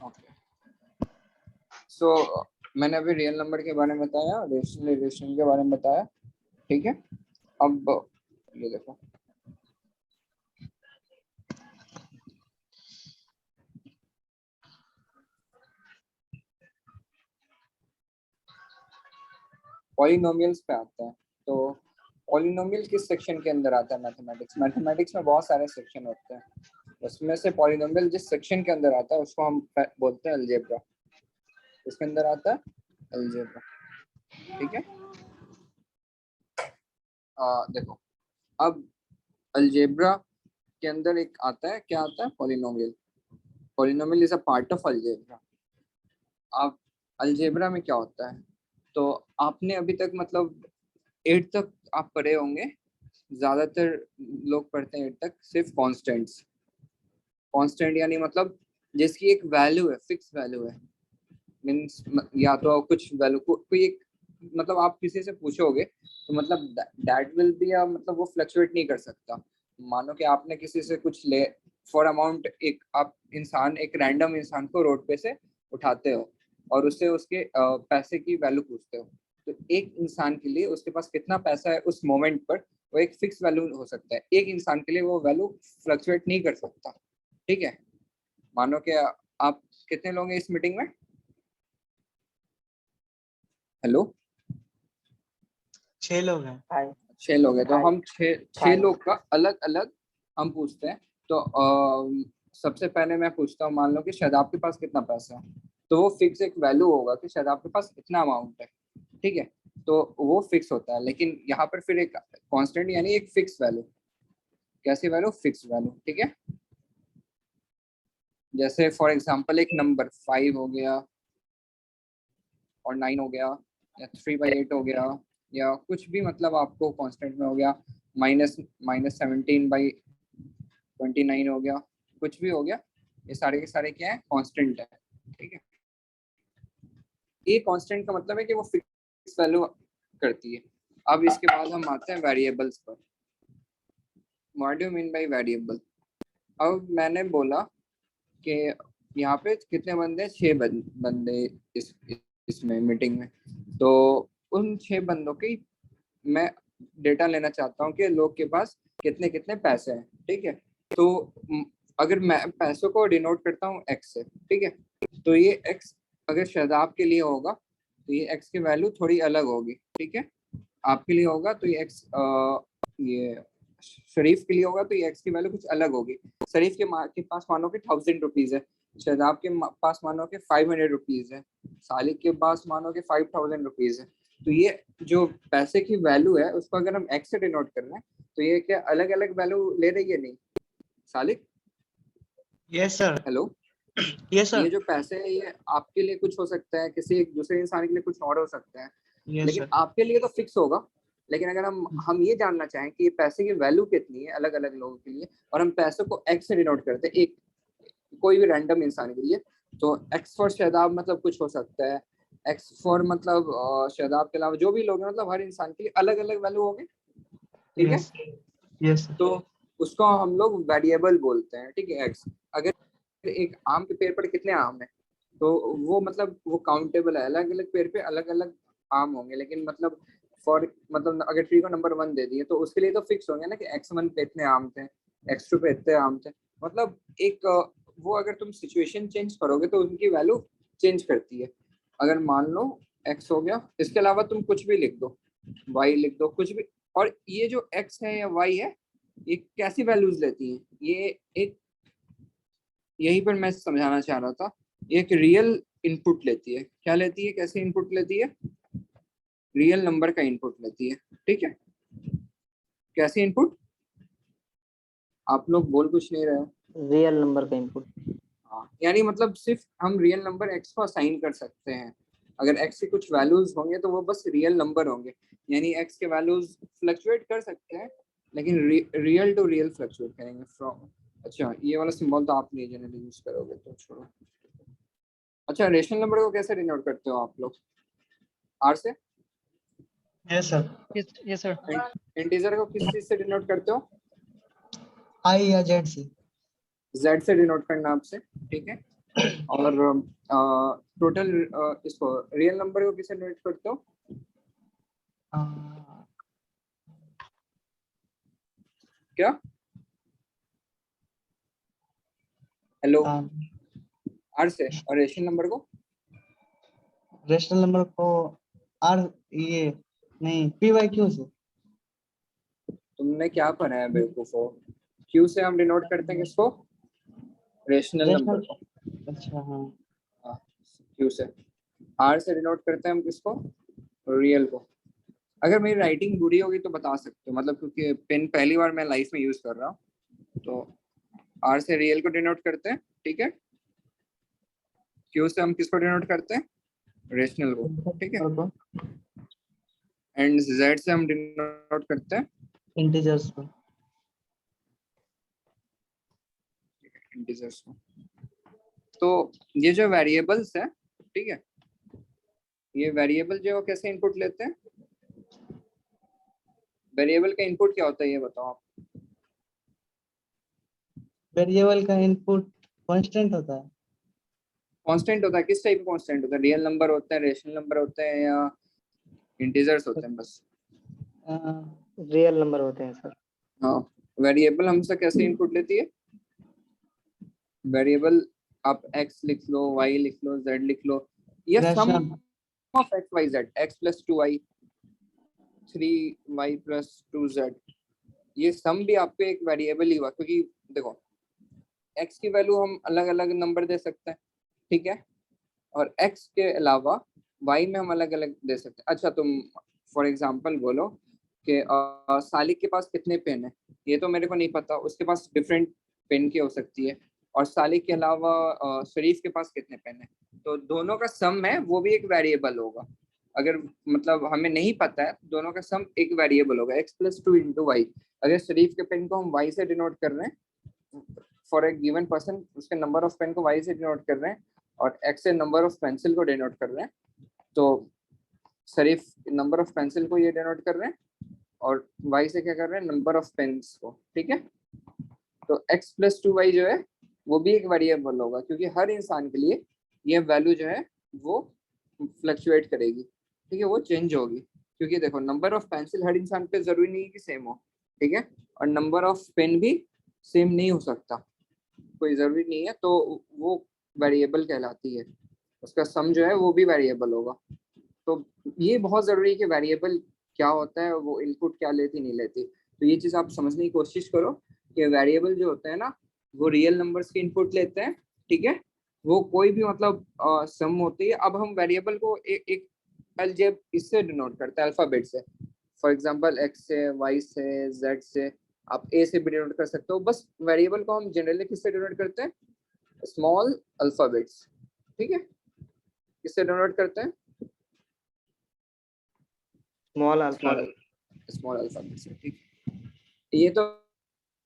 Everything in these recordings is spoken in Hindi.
ओके, सो मैंने अभी रियल नंबर के बारे में बताया, रेशनल इरेशनल के बारे में बताया, ठीक है। अब ये देखो, पॉलिनोमियल्स पे आता है। तो पॉलिनोमियल किस सेक्शन के अंदर आता है? मैथमेटिक्स। मैथमेटिक्स में बहुत सारे सेक्शन होते हैं, उसमें से पॉलिनोमियल जिस सेक्शन के अंदर आता है उसको हम बोलते हैं अलजेब्रा। इसके अंदर आता है अलजेब्रा, ठीक है। देखो, अब अलजेब्रा के अंदर एक आता है, क्या आता है? Polynomial. Polynomial is a part of algebra. आप अलजेब्रा में क्या होता है, तो आपने अभी तक मतलब 8 तक आप पढ़े होंगे, ज्यादातर लोग पढ़ते हैं 8 तक सिर्फ कांस्टेंट्स। कांस्टेंट यानी मतलब जिसकी एक वैल्यू है, फिक्स वैल्यू है, मीन्स या तो कुछ वैल्यू को कोई एक, मतलब आप किसी से पूछोगे तो मतलब दैट विल बी, मतलब वो फ्लक्चुएट नहीं कर सकता। मानो कि आपने किसी से कुछ ले फॉर अमाउंट, एक आप इंसान, एक रैंडम इंसान को रोड पे से उठाते हो और उससे उसके पैसे की वैल्यू पूछते हो, तो एक इंसान के लिए उसके पास कितना पैसा है उस मोमेंट पर, वो एक फिक्स वैल्यू हो सकता है। एक इंसान के लिए वो वैल्यू फ्लक्चुएट नहीं कर सकता, ठीक है। मानो कि आप कितने लोग हैं इस मीटिंग में? हेलो, 6 लोग हैं। 6 लोग हैं, तो हम छह लोग का अलग अलग हम पूछते हैं। तो सबसे पहले मैं पूछता हूँ, मान लो कि शायद आपके पास कितना पैसा है, तो वो फिक्स एक वैल्यू होगा कि शायद आपके पास इतना अमाउंट है, ठीक है। तो वो फिक्स होता है, लेकिन यहाँ पर फिर एक कांस्टेंट यानी एक फिक्स वैल्यू। कैसी वैल्यू? फिक्स वैल्यू, ठीक है। जैसे फॉर एग्जांपल एक नंबर 5 हो गया और 9 हो गया, या 3/8 हो गया, या कुछ भी मतलब आपको कांस्टेंट में हो गया, -17/29 हो गया, कुछ भी हो गया, ये सारे के सारे क्या है? कांस्टेंट है, ठीक है। ये कांस्टेंट का मतलब है कि वो फिक्स वैल्यू करती है। अब इसके बाद हम आते हैं वेरिएबल्स पर। What do you mean by variable? अब मैंने बोला कि यहाँ पे कितने बंदे? 6 बंदे इसमें मीटिंग में। तो उन 6 बंदों की मैं डेटा लेना चाहता हूँ कि लोग के पास कितने कितने पैसे हैं, ठीक है। तो अगर मैं पैसों को डिनोट करता हूँ एक्स से, ठीक है, तो ये एक्स अगर शादाब के लिए होगा तो ये एक्स की वैल्यू थोड़ी अलग होगी, ठीक है। आपके लिए होगा तो ये एक्स, ये शरीफ के लिए होगा तो ये एक्स की वैल्यू कुछ अलग होगी। शरीफ के पास मानो कि 1000 रुपीज है, शादाब के पास मानो कि 500 रुपीज है, सालिक के पास मानो कि 5000 रुपीज है। तो ये जो पैसे की वैल्यू है उसको अगर हम एक्स से डिनोट कर रहे हैं तो ये क्या अलग अलग वैल्यू ले रही है? नहीं Salik? Yes sir. Hello, yes ये सर। जो पैसे है ये आपके लिए कुछ हो सकता है, किसी एक दूसरे इंसान के लिए कुछ और हो सकता है, यस लेकिन सर। आपके लिए तो फिक्स होगा। लेकिन अगर हम ये जानना चाहें कि ये पैसे की वैल्यू कितनी है अलग अलग लोगों के लिए, और हम पैसों को एक्स से डिनोट करते हैं एक कोई भी रैंडम इंसान के लिए, तो एक्स फॉर शादाब मतलब कुछ हो सकता है, एक्स फॉर मतलब शादाब के अलावा जो भी लोग हैं, मतलब हर इंसान के लिए अलग अलग वैल्यू होंगे, ठीक है। यस। Yes sir. तो उसको हम लोग वेरिएबल बोलते हैं, ठीक है, एक्स। अगर एक आम के पेड़ पर कितने आम है तो वो मतलब वो काउंटेबल है, अलग अलग पेड़ पे अलग अलग आम होंगे, लेकिन मतलब फॉर मतलब अगर ट्री को नंबर 1 दे दिए तो उसके लिए तो फिक्स होंगे ना कि x1 पे इतने आम थे, x2 पे इतने आम थे। मतलब एक वो अगर तुम सिचुएशन चेंज करोगे तो उनकी वैल्यू चेंज करती है। अगर मान लो x हो गया, इसके अलावा तुम कुछ भी लिख दो, y लिख दो, कुछ भी। और ये जो x है या y है ये कैसी वैल्यूज लेती हैं? ये एक, यहीं पर मैं समझाना चाह रहा था, ये एक रियल इनपुट लेती है। क्या लेती है? कैसे इनपुट लेती है? रियल नंबर का इनपुट लेती है, ठीक है। कैसे इनपुट? आप लोग बोल कुछ नहीं रहे हो। रियल नंबर का इनपुट। हाँ, यानी मतलब सिर्फ हम रियल नंबर एक्स को असाइन कर सकते हैं। अगर एक्स के कुछ वैल्यूज होंगे तो वो बस रियल नंबर होंगे, यानी एक्स के वैल्यूज फ्लक्चुएट कर सकते हैं, लेकिन रियल टू रियल फ्लक्चुएट करेंगे फ्रॉम। अच्छा, ये वाला सिंबल तो आप नहीं जनरली यूज करोगे तो छोड़ो। अच्छा, रेशनल नंबर को कैसे डिनोट करते हो आप लोग? आर से? Yes sir. Yes sir. Integer को किस चीज से डिनोट करते हो? आई या जेड से। जेड से डिनोट करना आपसे, ठीक है। और टोटल इसको रियल नंबर को किसे डिनोट करते हो? क्या? हेलो, आर से। और रेशनल नंबर को? रेशनल नंबर को आर, ये नहीं, पी वाई क्यू से। तुमने क्या पढ़ा है बेवकूफो? क्यू से हम डिनोट करते हैं किसको? रेशनल नंबर रेशनल, को। अच्छा हाँ। हाँ, क्यू से। आर से डिनोट करते हैं हम किसको? रियल को। अगर मेरी राइटिंग बुरी होगी तो बता सकते हो, मतलब क्योंकि पेन पहली बार मैं लाइफ में यूज कर रहा हूँ, तो आर से रियल को डिनोट करते हैं, ठीक है। क्यू से हम किसको डिनोट करते हैं? रेशनल को, ठीक है। एंड जेड से हम डिनोट करते हैं इंटीजर्स को। इंटीजर्स को। तो ये जो वेरिएबल्स है, ठीक है, ये वेरिएबल जो है कैसे इनपुट लेते हैं? वेरिएबल का इनपुट क्या होता है ये बताओ आप। वेरिएबल का इनपुट कांस्टेंट होता है। कांस्टेंट होता है? किस टाइप का कांस्टेंट होता है? रियल नंबर होते हैं, रेशनल नंबर होते हैं, या इंटीजर्स होते हैं बस? रियल नंबर होते हैं सर। हाँ, वेरिएबल हमसे कैसे इनपुट लेती है? वेरिएबल आप x लिख लो, y लिख लो, z लिख लो, ये sum rational. Of x y z, x plus 2y, 3y plus 2z, ये सम भी आपको एक वेरिएबल ही हुआ, क्योंकि देखो x की वैल्यू हम अलग अलग नंबर दे सकते हैं, ठीक है, और x के अलावा y में हम अलग अलग दे सकते हैं। अच्छा, तुम फॉर एग्जांपल बोलो कि सालिक के पास कितने पेन है, ये तो मेरे को नहीं पता, उसके पास डिफरेंट पेन की हो सकती है। और सालिक के अलावा शरीफ के पास कितने पेन है, तो दोनों का सम है वो भी एक वेरिएबल होगा। अगर मतलब हमें नहीं पता है, दोनों का सम एक वेरिएबल होगा, x प्लस 2 इंटू वाई। अगर शरीफ के पेन को हम y से डिनोट कर रहे हैं, फॉर ए गिवन पर्सन, उसके नंबर ऑफ पेन को y से डिनोट कर रहे हैं, और x से नंबर ऑफ पेंसिल को डिनोट कर रहे हैं, तो शरीफ नंबर ऑफ पेंसिल को ये डिनोट कर रहे हैं, और y से क्या कर रहे हैं? नंबर ऑफ पेन्स को, ठीक है। तो x प्लस 2y जो है वो भी एक वेरिएबल होगा, क्योंकि हर इंसान के लिए ये वैल्यू जो है वो फ्लक्चुएट करेगी, ठीक है, वो चेंज होगी, क्योंकि देखो नंबर ऑफ पेंसिल हर इंसान पे जरूरी नहीं है कि सेम हो, ठीक है, और नंबर ऑफ पेन भी सेम नहीं हो सकता, कोई जरूरी नहीं है, तो वो वेरिएबल कहलाती है, उसका सम जो है वो भी वेरिएबल होगा। तो ये बहुत जरूरी है कि वेरिएबल क्या होता है, वो इनपुट क्या लेती नहीं लेती, तो ये चीज आप समझने की कोशिश करो कि वेरिएबल जो होते हैं ना, वो रियल नंबर्स की इनपुट लेते हैं, ठीक है, वो कोई भी मतलब सम होती है। अब हम वेरिएबल को एक अलजेब इससे डिनोट करते हैं, अल्फाबेट से, फॉर एग्जांपल एक्स से, वाई से, जेड से, आप ए से भी डिनोट कर सकते हो। बस वेरिएबल को हम जनरली किससे डिनोट करते हैं? स्मॉल अल्फाबेट्स, ठीक है, किससे डिनोट करते हैं? Small small alphabet. Small alphabet से, ठीक। ये तो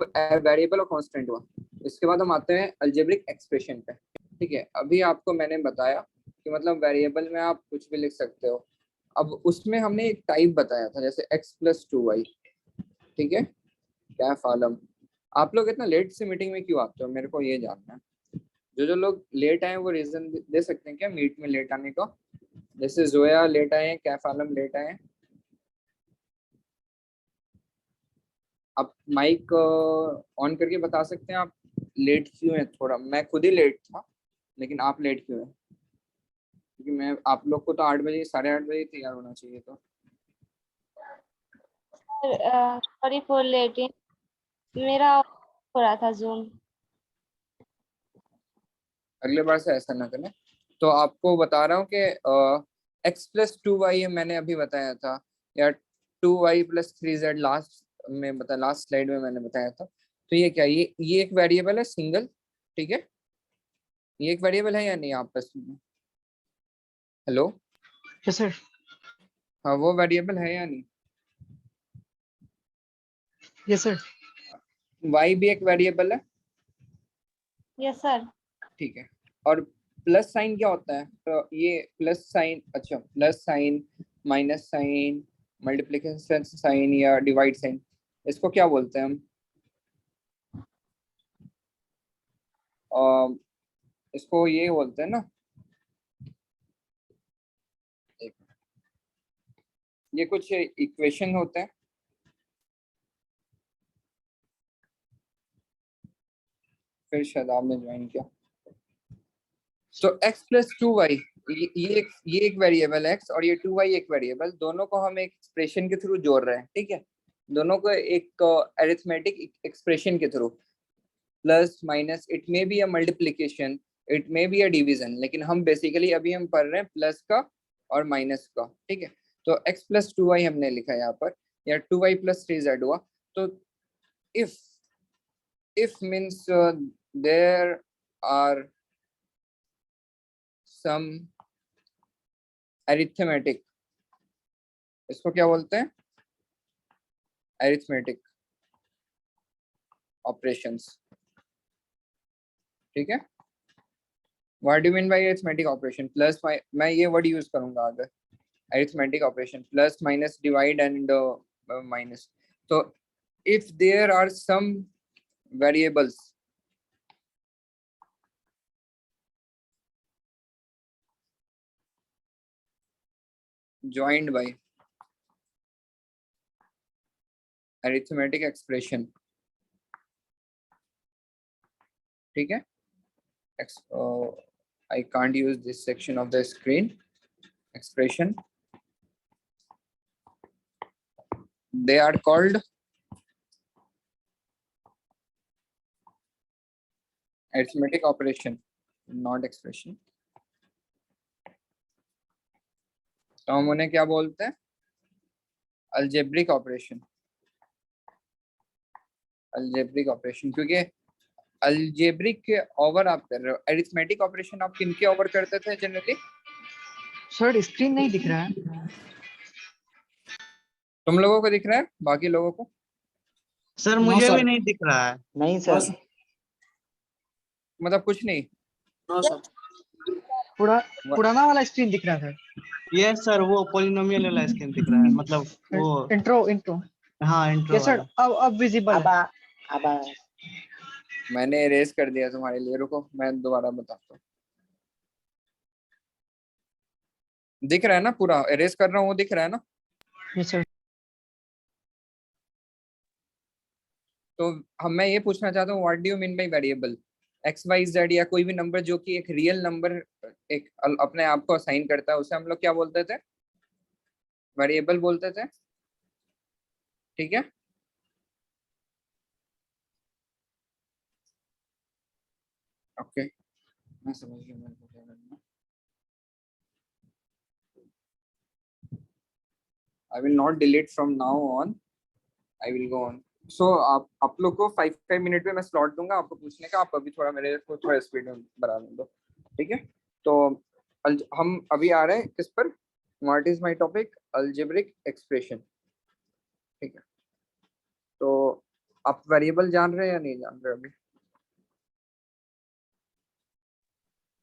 वेरिएबल और कांस्टेंट हुआ। इसके बाद हम आते हैं अलजेब्रिक एक्सप्रेशन पे, ठीक है। अभी आपको मैंने बताया कि मतलब वेरिएबल में आप कुछ भी लिख सकते हो। अब उसमें हमने एक टाइप बताया था, जैसे x प्लस 2y, ठीक है। क्या फालम, आप लोग इतना लेट से मीटिंग में क्यों आते हो, मेरे को ये जानना है। जो लोग लेट आए वो रीजन दे सकते हैं क्या मीट में लेट आने का? जैसे जोया लेट आए हैं, कैफ आलम लेट आए हैं। आप माइक ऑन करके बता सकते हैं आप लेट क्यों है? थोड़ा मैं खुद ही लेट था, लेकिन आप लेट क्यों है? क्योंकि मैं आप लोग को तो 8 बजे, 8:30 तैयार होना चाहिए, तो सॉरी फॉर लेटिंग, मेरा हो रहा था जूम। अगले बार से ऐसा ना करें। तो आपको बता रहा हूँ कि x प्लस 2y मैंने अभी बताया था, या 2y प्लस 3z लास्ट में बता, लास्ट स्लाइड में मैंने बताया था। तो ये क्या, ये एक वेरिएबल है सिंगल, ठीक है, ये एक वेरिएबल है या नहीं आपस में? Hello, yes sir. हाँ वो वेरिएबल है या नहीं? Yes sir. y भी एक वेरिएबल है, यस सर। ठीक है। और प्लस साइन क्या होता है? तो ये प्लस साइन, अच्छा plus sign, minus sign, multiplication sign या डिवाइड साइन, इसको क्या बोलते हैं हम? इसको ये बोलते हैं ना, ये कुछ इक्वेशन होते हैं, फिर शायद आपने ज्वाइन किया। तो x प्लस 2y, ये एक वेरिएबल x और ये 2y एक वेरिएबल, दोनों को हम एक एक्सप्रेशन के थ्रू जोड़ रहे हैं, ठीक है, दोनों को एक अरिथमेटिक एक्सप्रेशन के through, plus minus, it may be a multiplication, it may be a division, लेकिन हम बेसिकली अभी हम पढ़ रहे हैं प्लस का और माइनस का, ठीक है। तो x प्लस 2y हमने लिखा है यहाँ पर, या 2y प्लस 3z हुआ। तो if means there are some arithmetic, इसको क्या बोलते हैं, arithmetic operations, ठीक है। What do you mean by arithmetic operation? Plus मैं ये वर्ड यूज करूंगा आगे, arithmetic operation, plus minus divide and minus. So if there are some variables joined by arithmetic expression, ठीक है, I can't use this section of the screen, expression, they are called arithmetic operation, not expression. तो हम उन्हें क्या बोलते हैं, अलजेब्रिक ऑपरेशन, अलजेब्रिक ऑपरेशन, क्योंकि अलजेब्रिक के ओवर आप कर रहे हो, अरिथमेटिक ऑपरेशन आप किन के ओवर करते थे जनरली? सर स्क्रीन नहीं दिख रहा है। तुम लोगों को दिख रहा है, बाकी लोगों को? सर मुझे भी नहीं दिख रहा है। नहीं सर, मतलब कुछ नहीं? नो सर, पुराना वाला स्क्रीन दिख रहा है। यस सर, वो पॉलिनोमियल वाला स्क्रीन दिख रहा है, मतलब वो इंट्रो। हाँ इंट्रो सर, अब विजिबल। अब मैंने इरेज कर दिया तुम्हारे लिए, रुको मैं दोबारा बताता हूँ। दिख रहा है ना, पूरा इरेज कर रहा हूँ, वो दिख रहा है ना? Yes sir. तो मैं ये पूछना चाहता हूँ, what do you mean by variable? X y z या कोई भी नंबर जो कि एक रियल नंबर एक अपने आप को असाइन करता है, उसे हम लोग क्या बोलते थे, वेरिएबल बोलते थे, ठीक है। ओके मैं समझ गया मेरे को क्या करना। I will not delete from now on, I will go on. So आप लोग को 5 मिनट में मैं स्लॉट दूंगा आपको पूछने का, आप अभी थोड़ा मेरे को थोड़ा स्पीड में बढ़ाने दो, ठीक है। तो हम अभी आ रहे हैं किस पर, what is my topic, algebraic expression, ठीक है। तो आप वेरिएबल जान रहे हैं या नहीं जान रहे अभी?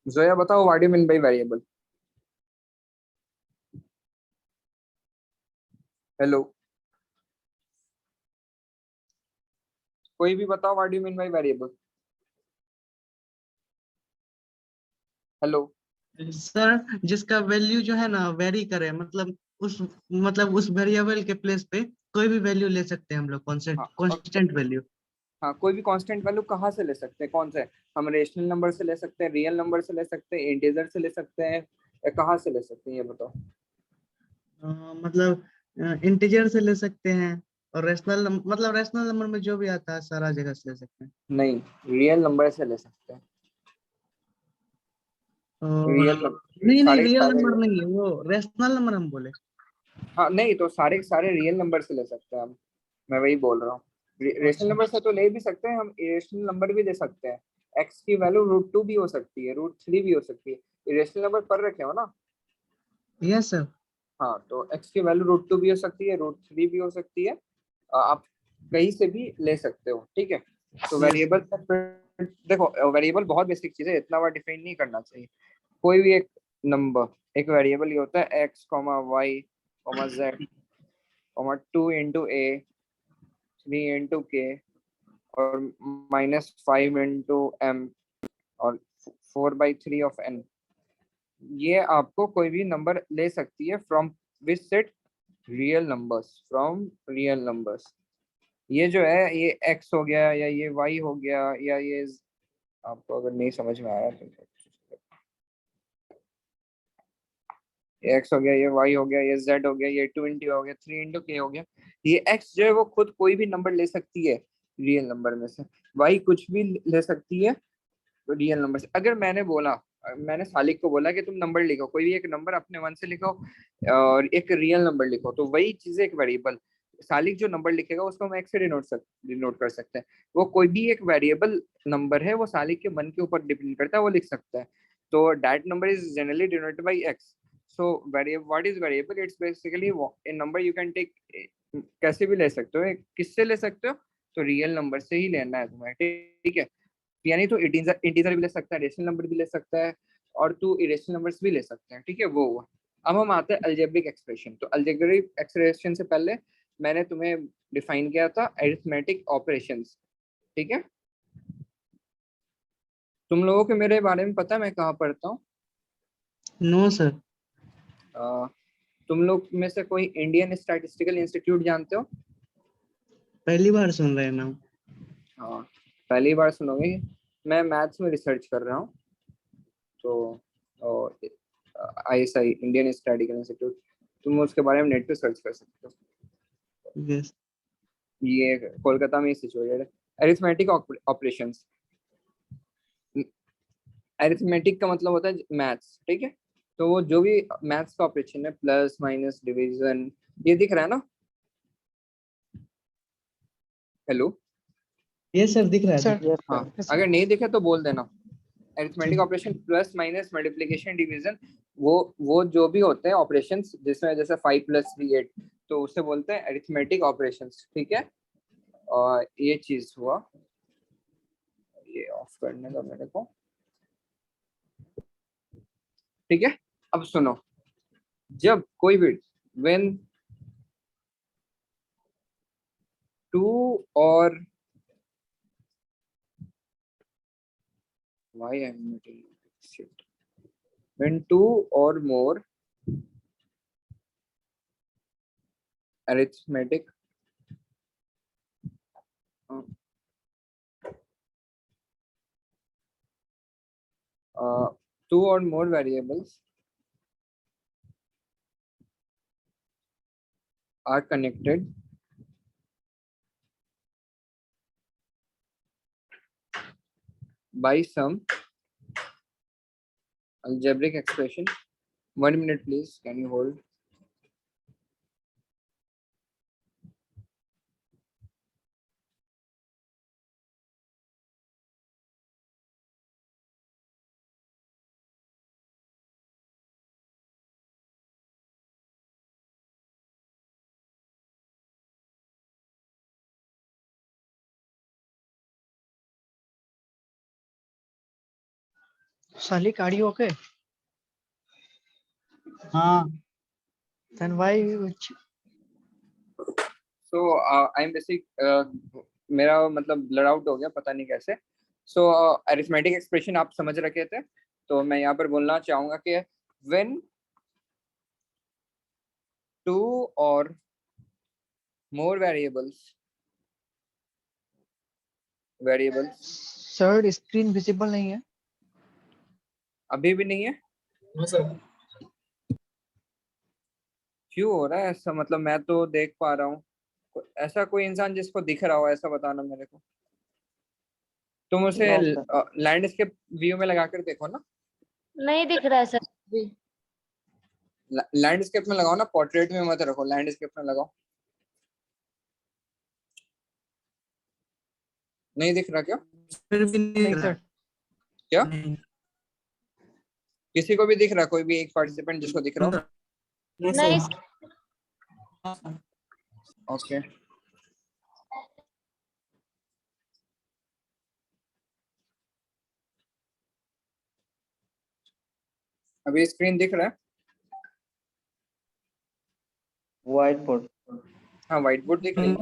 जोया बताओ, what do you mean by variable? Hello, कोई भी बताओ, what do you mean by variable? Hello sir जिसका वैल्यू जो है ना वेरी करे, मतलब उस वेरिएबल के प्लेस पे कोई भी वैल्यू ले सकते हैं हम लोग, कांस्टेंट वैल्यू। हाँ, कोई भी कांस्टेंट वैल्यू कहाँ से ले सकते हैं, कौन से? हम रेशनल नंबर से ले सकते हैं, रियल नंबर से ले सकते हैं, इंटीजर से ले सकते हैं, या कहाँ से ले सकते हैं ये बताओ? मतलब इंटीजर से ले सकते हैं, और रेशनल नंबर में जो भी आता है सारा जगह से ले सकते हैं। नहीं, रियल नंबर से ले सकते हैं, रियल नहीं रियल नंबर नहीं है वो, रेशनल नंबर हम बोले। हाँ नहीं, तो सारे के सारे रियल नंबर से ले सकते हैं हम, मैं वही बोल रहा हूँ। रेशनल नंबर से तो ले भी सकते हैं हम, इरेशनल नंबर भी ले सकते हैं। एक्स की वैल्यू √2 भी हो सकती है, √3 भी हो सकती है, इरेशनल नंबर पढ़ रखे हो ना? Yes sir. हाँ, तो x की वैल्यू √2 भी हो सकती है, √3 भी हो सकती है, आप कहीं से भी ले सकते हो, ठीक है। तो वेरिएबल देखो, वेरिएबल बहुत बेसिक चीज है, इतना बार डिफाइन नहीं करना चाहिए। कोई भी एक नंबर एक वेरिएबल ही होता है, x, y, z, 2 into a, 3 into k और -5 into m और 4/3 ऑफ n, ये आपको कोई भी नंबर ले सकती है from which set, real numbers, from real numbers. ये जो है ये x हो गया या ये y हो गया या ये, आपको अगर नहीं समझ में आ रहा तो ये x हो गया, ये y हो गया, ये z हो गया, ये 20 हो गया, 3 into k हो गया। ये x जो है वो खुद कोई भी नंबर ले सकती है रियल नंबर में से, y कुछ भी ले सकती है रियल नंबर से। अगर मैंने सालिक को बोला कि तुम नंबर लिखो, कोई भी एक नंबर अपने मन से लिखो और एक रियल नंबर लिखो, तो वही चीज एक वेरिएबल, सालिक जो नंबर लिखेगा उसको हम एक्स से डिनोट कर सकते हैं। वो कोई भी एक वेरिएबल नंबर है, वो सालिक के मन के ऊपर डिपेंड करता है, वो लिख सकता है। तो that number is generally denoted by x. So variable, what is variable? It's basically a number you can take, कैसे भी ले सकते हो, किससे ले सकते हो, तो रियल नंबर से ही लेना है तुम्हें, ठीक है। यानी तो इंटीजर भी ले सकता है, रेशनल नंबर भी ले सकता है, और तू इरेशनल नंबर्स भी ले सकते हैं, ठीक है। वो हुआ। अब हम आते हैं अलजेब्रिक एक्सप्रेशन। तो अलजेब्रिक एक्सप्रेशन से पहले मैंने तुम्हें डिफाइन किया था अरिथमेटिक ऑपरेशंस, ठीक है। तुम लोगों के मेरे बारे में पता है मैं कहाँ पढ़ता हूँ? No sir. तुम लोग में से कोई इंडियन स्टैटिस्टिकल इंस्टीट्यूट जानते हो? पहली बार सुन रहे हैं नाम। हाँ, पहली बार सुनोगे। मैं मैथ्स में रिसर्च कर रहा हूँ, तो ISI, इंडियन स्टैटिस्टिकल इंस्टीट्यूट, तुम उसके बारे में नेट पे सर्च कर सकते हो। यस। ये कोलकाता में सिचुएटेड है। अरिथमेटिक ऑपरेशंस, अरिथमेटिक का मतलब होता है मैथ्स, ठीक है। तो वो जो भी मैथ्स का ऑपरेशन है, प्लस माइनस डिवीजन, ये दिख रहा है ना? हेलो, यस सर, दिख रहा है। सर हाँ, अगर नहीं दिखे तो बोल देना। Arithmetic operation, plus minus multiplication division, वो जो भी होते हैं ऑपरेशंस जिसमें जैसे 5 + 3 8, तो उसे बोलते हैं अरिथमेटिक ऑपरेशंस, ठीक है। और ये चीज हुआ, ये ऑफ करने दो मेरे को, ठीक है। अब सुनो, जब कोई भी when 2 और why I'm muting shit, when 2 or more arithmetic uh, 2 or more variables are connected by some algebraic expression. 1 minute please, can you hold? Salik, are you okay? हाँ। Then why So I'm basic, मेरा मतलब ब्लर आउट हो गया, पता नहीं कैसे। सो अरिथमेटिक एक्सप्रेशन आप समझ रखे थे, तो मैं यहाँ पर बोलना चाहूंगा कि when 2 or more variables sir screen visible नहीं है? अभी भी नहीं है? क्यों हो रहा है ऐसा? मतलब मैं तो देख पा रहा हूँ। ऐसा कोई इंसान जिसको दिख रहा हो, ऐसा बताना मेरे को। तुम उसे लैंडस्केप व्यू में लगा कर देखो ना। नहीं दिख रहा है सर अभी। लैंडस्केप में लगाओ ना, पोर्ट्रेट में मत रखो, लैंडस्केप में लगाओ। नहीं दिख रहा क्या? फिर भी नहीं नहीं दिख रहा। सर। क्या नहीं। किसी को भी दिख रहा? कोई भी एक पार्टिसिपेंट जिसको दिख रहा हो? नहीं ओके, अभी स्क्रीन दिख रहा है? White board. हाँ, व्हाइट बोर्ड दिख रही है।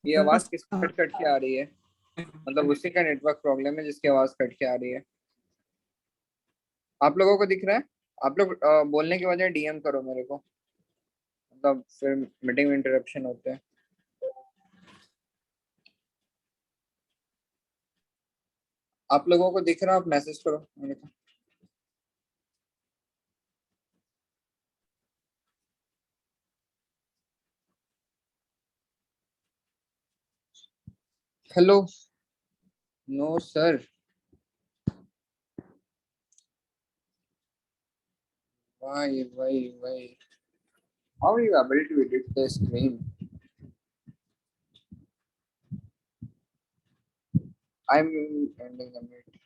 ये आवाज किस कट कट के आ रही है? मतलब उसी का नेटवर्क प्रॉब्लम है जिसकी आवाज कट के आ रही है। आप लोगों को दिख रहा है? आप लोग बोलने के बजाय डीएम करो मेरे को, मतलब फिर मीटिंग में इंटरप्शन होते हैं। आप लोगों को दिख रहा है? आप मैसेज करो मेरे को। Hello? No sir. Why? How are you able to edit the screen? I'm ending the meeting.